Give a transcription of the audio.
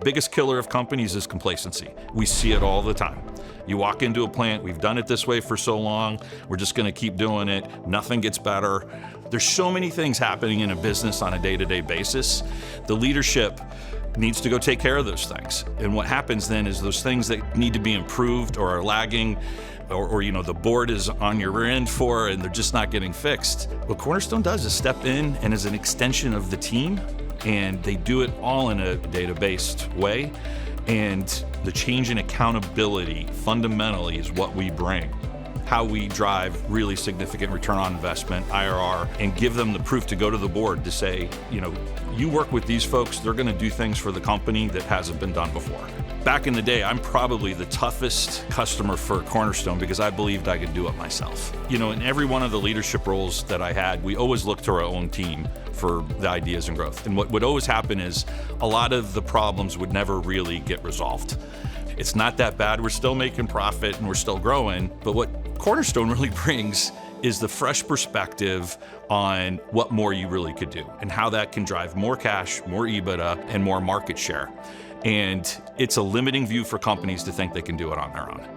biggest killer of companies is complacency. We see it all the time. You walk into a plant, we've done it this way for so long, we're just gonna keep doing it, nothing gets better. There's so many things happening in a business on a day-to-day basis. The leadership needs to go take care of those things. And what happens then is those things that need to be improved or are lagging, or the board is on your rear end for, and they're just not getting fixed. What Cornerstone does is step in and is an extension of the team, and they do it all in a data-based way. And the change in accountability fundamentally is what we bring. How we drive really significant return on investment, IRR, and give them the proof to go to the board to say, you work with these folks, they're gonna do things for the company that hasn't been done before. Back in the day, I'm probably the toughest customer for Cornerstone because I believed I could do it myself. In every one of the leadership roles that I had, we always looked to our own team for the ideas and growth. And what would always happen is a lot of the problems would never really get resolved. It's not that bad, we're still making profit and we're still growing, but what Cornerstone really brings is the fresh perspective on what more you really could do and how that can drive more cash, more EBITDA, and more market share. And it's a limiting view for companies to think they can do it on their own.